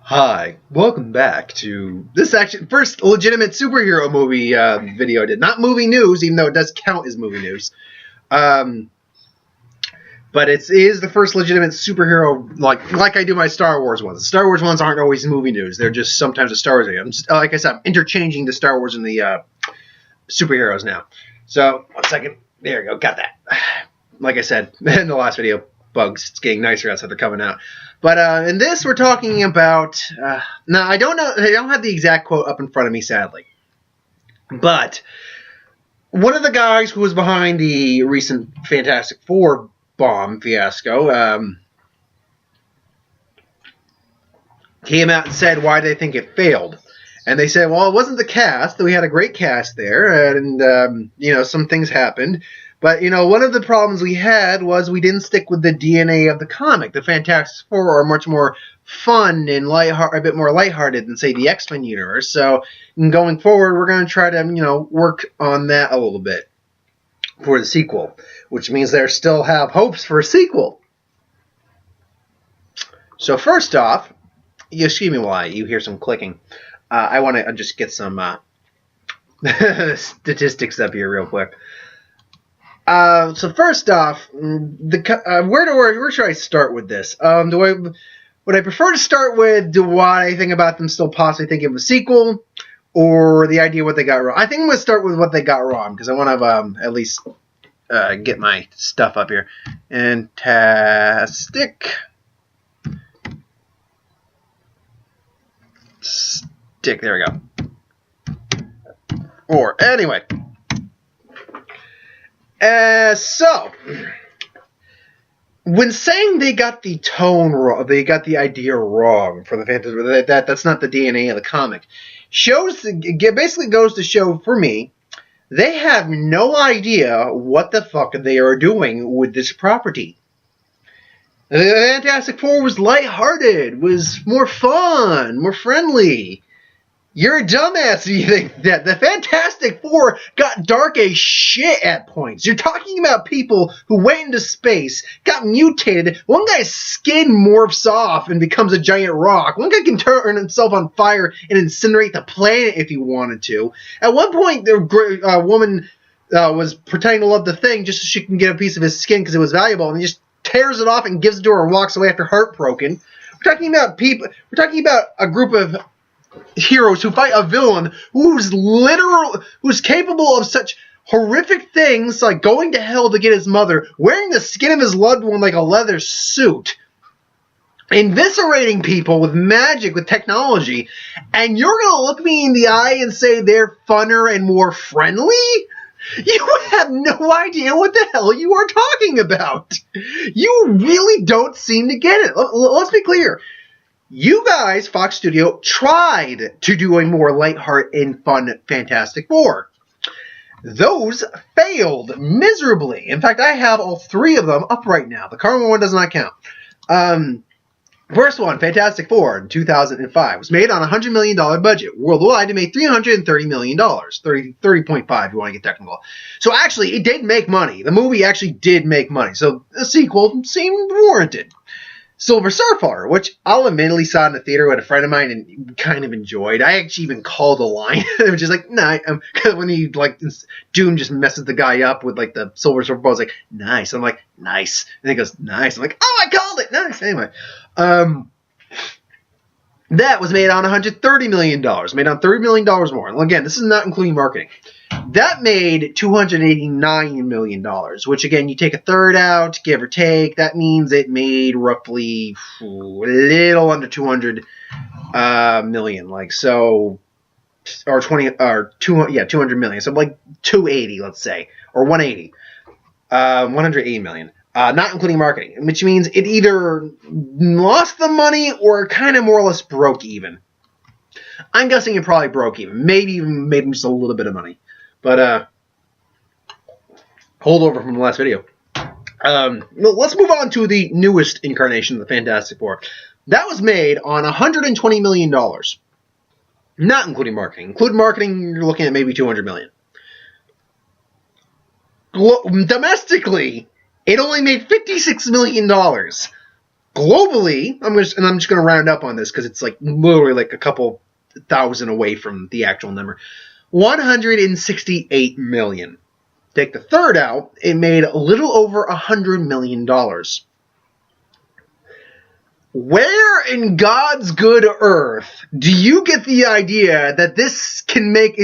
Hi, welcome back to this actually first legitimate superhero movie video I did. Not movie news, even though it does count as movie news. Um, but it is the first legitimate superhero, like I do my Star Wars ones. The Star Wars ones aren't always movie news. They're just sometimes a Star Wars video. Like I said, I'm interchanging the Star Wars and the superheroes now. So, 1 second. There we go. Got that. Like I said in the last video, bugs. It's getting nicer outside. They're coming out. But in this, we're talking about... now, I don't know. I don't have the exact quote up in front of me, sadly. But one of the guys who was behind the recent Fantastic Four bomb fiasco came out and said why they think it failed. And they said, well, it wasn't the cast. We had a great cast there, and, some things happened. But, one of the problems we had was we didn't stick with the DNA of the comic. The Fantastic Four are much more fun and a bit more lighthearted than, say, the X-Men universe. So, going forward, we're going to try to, work on that a little bit for the sequel, which means they still have hopes for a sequel. So, first off, excuse me while you hear some clicking. I want to just get some statistics up here real quick. So first off, where should I start with this? Would I prefer to start with what I think about them still possibly thinking of a sequel, or the idea of what they got wrong? I think I'm going to start with what they got wrong, because I want to at least get my stuff up here. Fantastic. There we go. Or, anyway. So, when saying they got the tone wrong, they got the idea wrong for the fantasy, that's not the DNA of the comic, basically goes to show, for me, they have no idea what the fuck they are doing with this property. The Fantastic Four was lighthearted, was more fun, more friendly. You're a dumbass if you think that. The Fantastic Four got dark as shit at points. You're talking about people who went into space, got mutated. One guy's skin morphs off and becomes a giant rock. One guy can turn himself on fire and incinerate the planet if he wanted to. At one point, the woman was pretending to love the Thing just so she can get a piece of his skin because it was valuable, and he just tears it off and gives it to her and walks away after heartbroken. We're talking about a group of heroes who fight a villain who's capable of such horrific things like going to hell to get his mother, wearing the skin of his loved one like a leather suit, eviscerating people with magic, with technology, and you're going to look me in the eye and say they're funner and more friendly? You have no idea what the hell you are talking about. You really don't seem to get it. Let's be clear. You guys, Fox Studio, tried to do a more lighthearted and fun Fantastic Four. Those failed miserably. In fact, I have all three of them up right now. The current one does not count. First one, Fantastic Four, in 2005, was made on a $100 million budget. Worldwide, it made $330 million. 30.5 if you want to get technical. So actually, it did make money. The movie actually did make money. So the sequel seemed warranted. Silver Surfer, which I'll admittedly saw in the theater with a friend of mine and kind of enjoyed. I actually even called a line. It was just like, nah, when he, Doom just messes the guy up with, the Silver Surfer, I was like, nice. I'm like, nice. And he goes, nice. I'm like, oh, I called it. Nice. Anyway. That was made on $130 million. Made on $30 million more. And again, this is not including marketing. That made $289 million, which, again, you take a third out, give or take. That means it made roughly a little under 200 million. Or 200 million. So, 280, let's say. Or 180. 180 million. Not including marketing, which means it either lost the money or kind of more or less broke even. I'm guessing it probably broke even. Maybe even made just a little bit of money. But, hold over from the last video. Let's move on to the newest incarnation of the Fantastic Four. That was made on $120 million. Not including marketing. Include marketing, you're looking at maybe $200 million. Domestically, it only made $56 million. Globally, I'm just going to round up on this because it's like literally like a couple thousand away from the actual number. 168 million. Take the third out, it made a little over $100 million. Where in God's good earth do you get the idea that this can make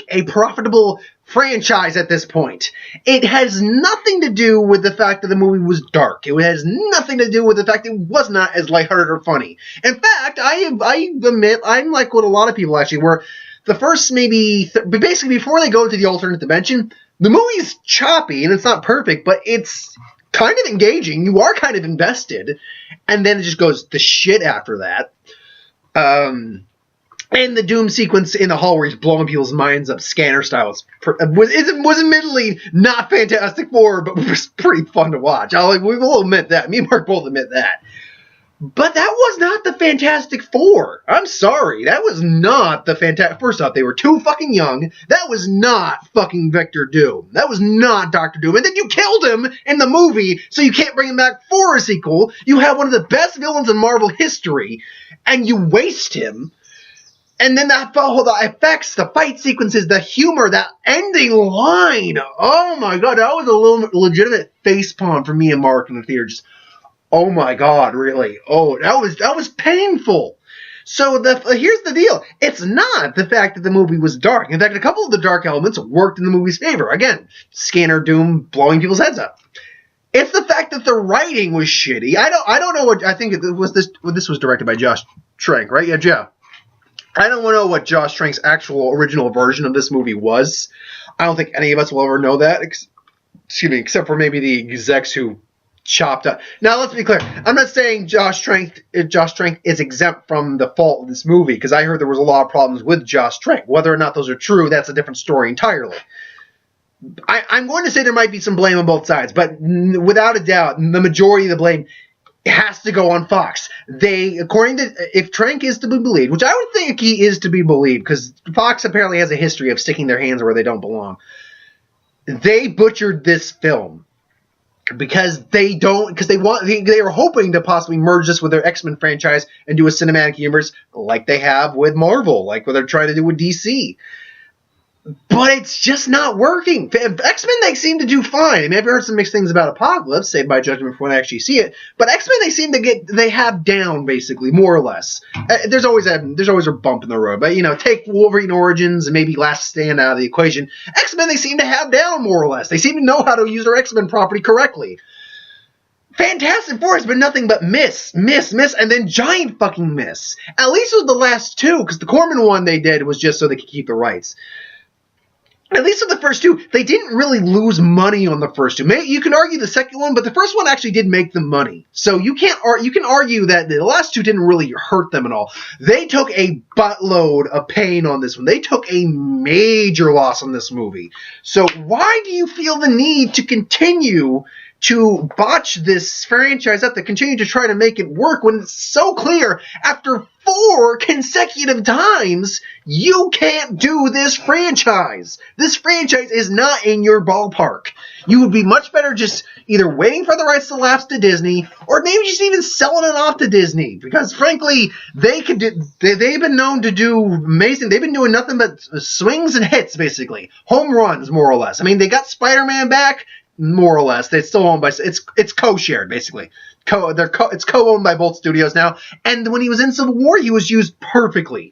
a profitable franchise at this point? It has nothing to do with the fact that the movie was dark. It has nothing to do with the fact it was not as lighthearted or funny. In fact, I admit I'm like what a lot of people actually were. The first basically before they go to the alternate dimension, the movie's choppy and it's not perfect, but it's kind of engaging. You are kind of invested. And then it just goes to shit after that. And the Doom sequence in the hall where he's blowing people's minds up scanner style was admittedly not Fantastic Four, but was pretty fun to watch. We will admit that. Me and Mark both admit that. But that was not the Fantastic Four. I'm sorry. That was not the Fantastic... First off, they were too fucking young. That was not fucking Victor Doom. That was not Dr. Doom. And then you killed him in the movie, so you can't bring him back for a sequel. You have one of the best villains in Marvel history, and you waste him. And then the effects, the fight sequences, the humor, that ending line. Oh my god, that was a legitimate facepalm for me and Mark in the theater. Just... oh my god, really? Oh, that was painful. So here's the deal. It's not the fact that the movie was dark. In fact, a couple of the dark elements worked in the movie's favor. Again, Scanner Doom blowing people's heads up. It's the fact that the writing was shitty. I don't know what I think it was. This was directed by Josh Trank, right? Yeah, Joe. I don't know what Josh Trank's actual original version of this movie was. I don't think any of us will ever know that. Except for maybe the execs who chopped up. Now, let's be clear. I'm not saying Josh Trank is exempt from the fault of this movie, because I heard there was a lot of problems with Josh Trank. Whether or not those are true, that's a different story entirely. I'm going to say there might be some blame on both sides, but without a doubt, the majority of the blame has to go on Fox. If Trank is to be believed, which I would think he is to be believed, because Fox apparently has a history of sticking their hands where they don't belong, they butchered this film. Because they are hoping to possibly merge this with their X-Men franchise and do a cinematic universe like they have with Marvel, like what they're trying to do with DC. But it's just not working. X-Men, they seem to do fine. I mean, I've heard some mixed things about Apocalypse, saved by judgment before I actually see it. But X-Men, they have down, basically, more or less. There's always a bump in the road. But, take Wolverine Origins and maybe Last Stand out of the equation. X-Men, they seem to have down, more or less. They seem to know how to use their X-Men property correctly. Fantastic Four has been nothing but miss, and then giant fucking miss. At least with the last two, because the Corman one they did was just so they could keep the rights. At least with the first two, they didn't really lose money on the first two. You can argue the second one, but the first one actually did make them money. So you can argue that the last two didn't really hurt them at all. They took a buttload of pain on this one. They took a major loss on this movie. So why do you feel the need to continue to botch this franchise up, to continue to try to make it work when it's so clear after 4 consecutive times you can't do this franchise? This franchise is not in your ballpark. You would be much better just either waiting for the rights to lapse to Disney, or maybe just even selling it off to Disney, because frankly they've been known to do amazing. They've been doing nothing but swings and hits, basically home runs, more or less. I mean, they got Spider-Man back, more or less. They still owned by it's co-shared, basically. It's co-owned by both studios now. And when he was in Civil War, he was used perfectly.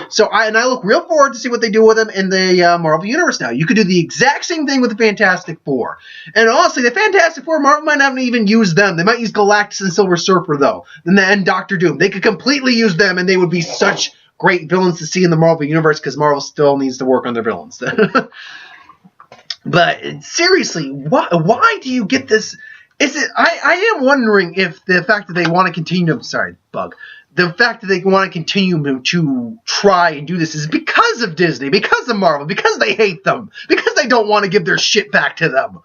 So I look real forward to see what they do with him in the Marvel Universe now. You could do the exact same thing with the Fantastic Four. And honestly, the Fantastic Four, Marvel might not even use them. They might use Galactus and Silver Surfer, though. And Doctor Doom. They could completely use them, and they would be such great villains to see in the Marvel Universe, because Marvel still needs to work on their villains. But seriously, why do you get this? I am wondering if the fact that they want to continue. The fact that they want to continue to try and do this is because of Disney, because of Marvel, because they hate them, because they don't want to give their shit back to them.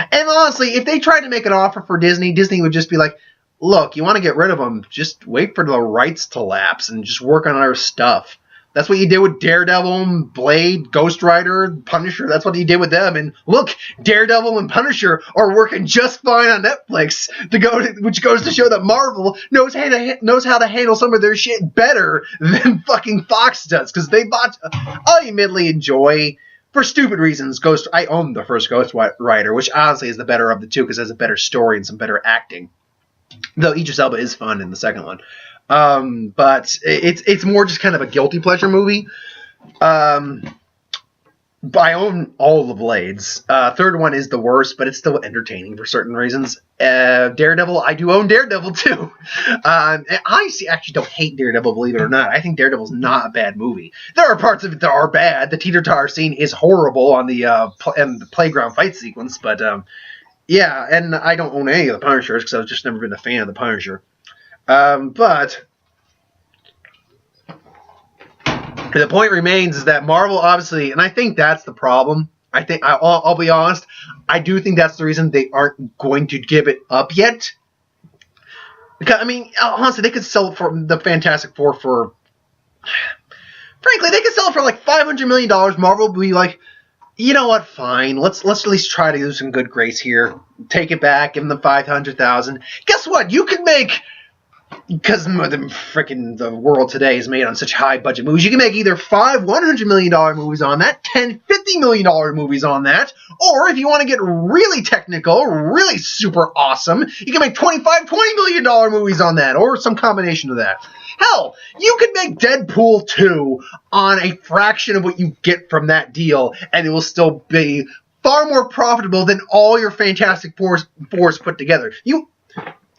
And honestly, if they tried to make an offer for Disney, Disney would just be like, look, you want to get rid of them, just wait for the rights to lapse and just work on our stuff. That's what you did with Daredevil, Blade, Ghost Rider, Punisher. That's what you did with them. And look, Daredevil and Punisher are working just fine on Netflix. Which goes to show that Marvel knows how to handle some of their shit better than fucking Fox does. Because I admittedly enjoy, for stupid reasons, I own the first Ghost Rider, which honestly is the better of the two because it has a better story and some better acting. Though Idris Elba is fun in the second one. But it's more just kind of a guilty pleasure movie. But I own all the Blades. Third one is the worst, but it's still entertaining for certain reasons. Daredevil, I do own Daredevil too. And I actually don't hate Daredevil, believe it or not. I think Daredevil's not a bad movie. There are parts of it that are bad. The teeter-totter scene is horrible on the playground fight sequence, but yeah, and I don't own any of the Punishers because I've just never been a fan of the Punisher. But the point remains is that Marvel obviously, and I think that's the problem. I think I'll be honest. I do think that's the reason they aren't going to give it up yet. Because I mean, honestly, they could sell it for the Fantastic Four for. Frankly, they could sell it for like $500 million. Marvel would be like, you know what? Fine. Let's at least try to do some good grace here. Take it back. Give them the $500,000. Guess what? You can make. Because the world today is made on such high budget movies, you can make either $100 million movies on that, $50 million movies on that, or if you want to get really technical, really super awesome, you can make $20 million movies on that, or some combination of that. Hell, you could make Deadpool 2 on a fraction of what you get from that deal, and it will still be far more profitable than all your Fantastic Fours put together.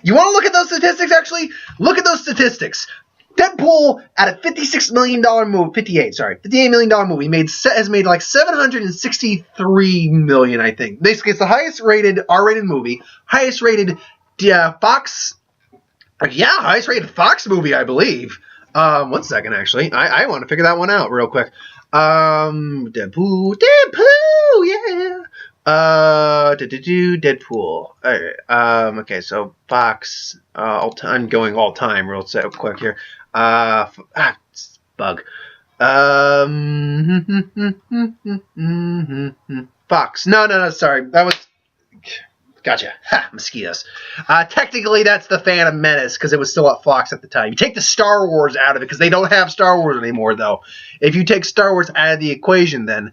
You want to look at those statistics, actually? Look at those statistics. Deadpool, at a $58 million movie, has made like $763 million, I think. Basically, it's the highest rated R-rated movie, highest rated Fox movie, I believe. 1 second, actually. I want to figure that one out real quick. Deadpool, yeah. Deadpool. Alright. Okay, so Fox. I'm going all time real quick here. Bug. Fox. No, sorry. That was. Gotcha. Ha, mosquitoes. Technically, that's the Phantom Menace, because it was still at Fox at the time. You take the Star Wars out of it, because they don't have Star Wars anymore, though. If you take Star Wars out of the equation, then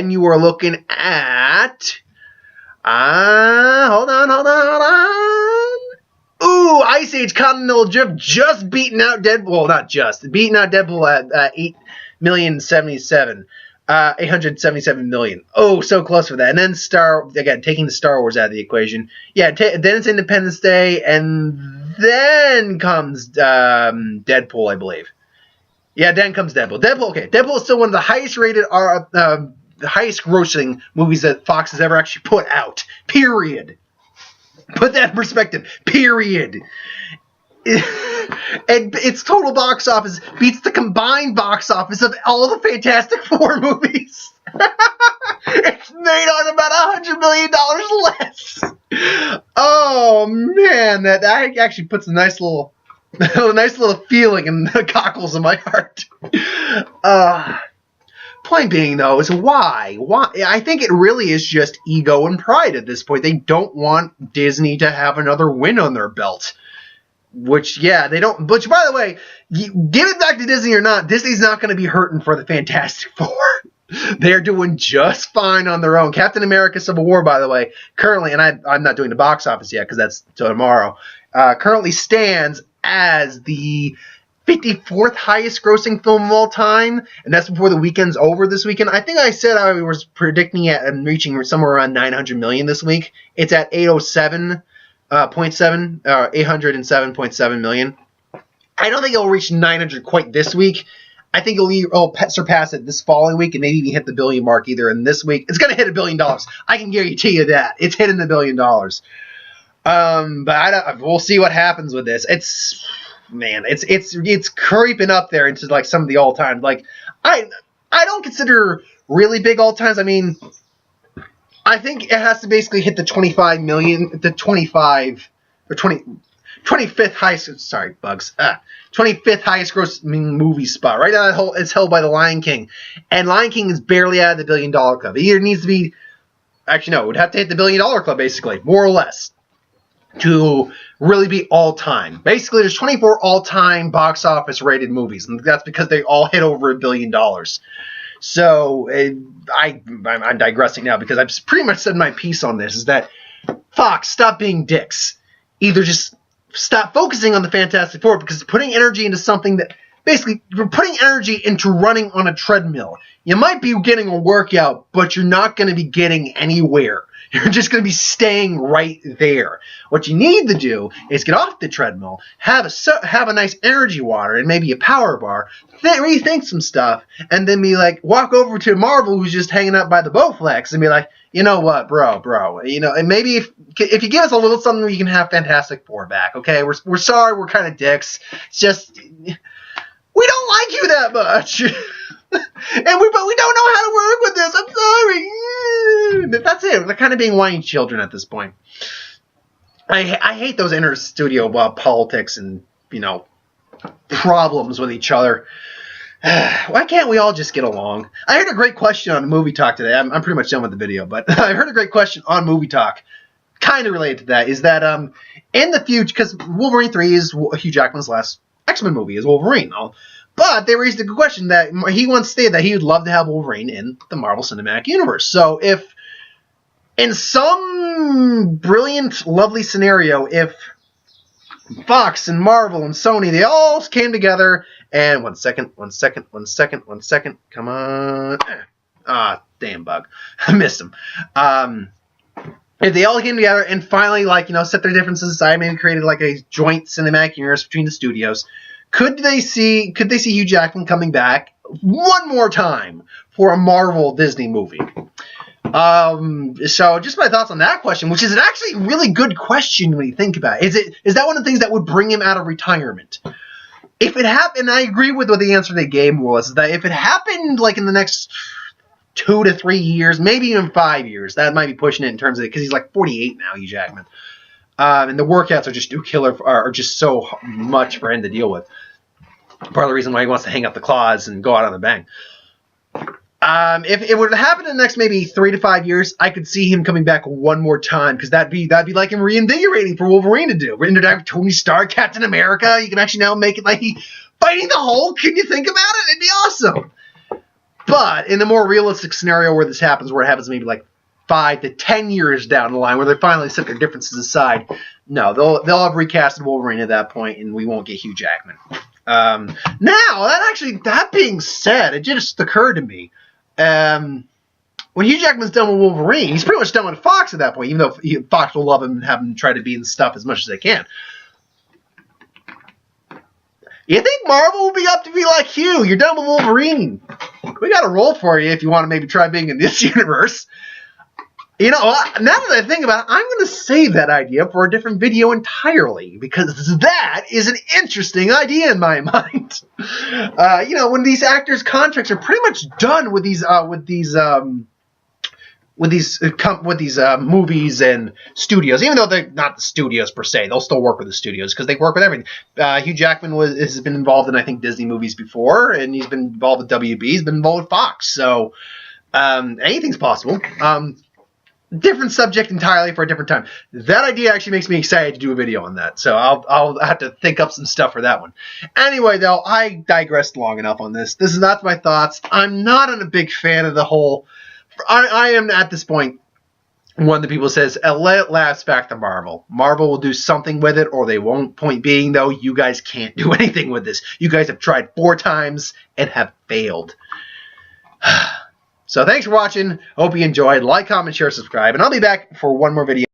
you are looking at... Hold on. Ooh, Ice Age Continental Drift just beating out Deadpool. Well, not just. Beating out Deadpool at 877 million. Oh, so close for that. And then taking the Star Wars out of the equation. Yeah, then it's Independence Day, and then comes Deadpool, I believe. Yeah, then comes Deadpool. Deadpool is still one of the highest rated, highest grossing movies that Fox has ever actually put out. Period. Put that in perspective. Period. And its total box office beats the combined box office of all the Fantastic Four movies. It's made on about $100 million less. Oh man, that actually puts a nice little feeling in the cockles of my heart. Point being, though, is why? I think it really is just ego and pride at this point. They don't want Disney to have another win on their belt. Which, yeah, they don't. Which, by the way, give it back to Disney or not, Disney's not going to be hurting for the Fantastic Four. They're doing just fine on their own. Captain America Civil War, by the way, currently, and I'm not doing the box office yet because that's tomorrow, currently stands as the 54th highest grossing film of all time, and that's before the weekend's over this weekend. I think I said I was predicting it and reaching somewhere around 900 million this week. It's at 807.7 million. I don't think it'll reach 900 quite this week. I think it'll surpass it this following week and maybe even hit the billion mark either in this week. It's going to hit $1 billion. I can guarantee you that. It's hitting $1 billion. But we'll see what happens with this. It's creeping up there into like some of the all time. Like I don't consider really big all times. I mean, I think it has to basically hit the 25 million, the 25 or 20. 25th highest, sorry, bugs, 25th highest gross movie spot. Right now it's held by The Lion King. And Lion King is barely out of the $1 billion club. It either needs to be, actually no, it would have to hit the $1 billion club basically, more or less, to really be all-time. Basically, there's 24 all-time box office rated movies, and that's because they all hit over $1 billion. So, I'm digressing now because I've pretty much said my piece on this, is that Fox, stop being dicks. Either just stop focusing on the Fantastic Four, because putting energy into something that, basically, you're putting energy into running on a treadmill. You might be getting a workout, but you're not going to be getting anywhere. You're just going to be staying right there. What you need to do is get off the treadmill, have a nice energy water and maybe a power bar, rethink some stuff, and then be like, walk over to Marvel, who's just hanging out by the Bowflex, and be like, you know what, bro, you know, and maybe if you give us a little something, we can have Fantastic Four back, okay? We're sorry, we're kind of dicks. It's just, we don't like you that much. But we don't know how to work with this. I'm sorry. That's it. They're kind of being whiny children at this point. I hate those inter-studio politics and, you know, problems with each other. Why can't we all just get along? I heard a great question on Movie Talk today. I'm pretty much done with the video, but I heard a great question on Movie Talk, kind of related to that, is that in the future, because Wolverine 3 is Hugh Jackman's last X-Men movie, is Wolverine. But they raised a good question that he once stated that he would love to have Wolverine in the Marvel Cinematic Universe. So if, in some brilliant, lovely scenario, if Fox and Marvel and Sony, they all came together and one second, come on. Damn bug. I missed him. If they all came together and finally, like, you know, set their differences aside, maybe created like a joint cinematic universe between the studios, could they see Hugh Jackman coming back one more time for a Marvel Disney movie? So just my thoughts on that question, which is an actually really good question when you think about it. Is that one of the things that would bring him out of retirement? If it happened, I agree with what the answer they gave was, that if it happened like in the next 2 to 3 years, maybe even 5 years, that might be pushing it in terms of it, because he's like 48 now, Hugh Jackman. And the workouts are just are just so much for him to deal with. Part of the reason why he wants to hang up the claws and go out on a bang. If it would happen in the next maybe 3 to 5 years, I could see him coming back one more time, because that'd be like him reinvigorating for Wolverine to do. Reintroduce Tony Stark, Captain America. You can actually now make it like he fighting the Hulk. Can you think about it? It'd be awesome. But in the more realistic scenario where this happens, where it happens maybe like 5 to 10 years down the line, where they finally set their differences aside, no, they'll have recasted Wolverine at that point, and we won't get Hugh Jackman. Now, that being said, it just occurred to me, when Hugh Jackman's done with Wolverine, he's pretty much done with Fox at that point, even though Fox will love him and have him try to be in stuff as much as they can. You think Marvel will be up to be like, Hugh, you're done with Wolverine. We got a role for you if you want to maybe try being in this universe. You know, now that I think about it, I'm going to save that idea for a different video entirely, because that is an interesting idea in my mind. You know, when these actors' contracts are pretty much done with these movies and studios, even though they're not the studios per se, they'll still work with the studios because they work with everything. Hugh Jackman has been involved in, I think, Disney movies before, and he's been involved with WB. He's been involved with Fox, so anything's possible. Different subject entirely for a different time. That idea actually makes me excited to do a video on that, so I'll have to think up some stuff for that one. Anyway, though, I digressed long enough on this. That's my thoughts. I'm not a big fan of the whole. I am at this point one of the people says, let it last back to Marvel. Marvel will do something with it, or they won't. Point being, though, you guys can't do anything with this. You guys have tried 4 times and have failed. So thanks for watching. Hope you enjoyed. Like, comment, share, subscribe, and I'll be back for one more video.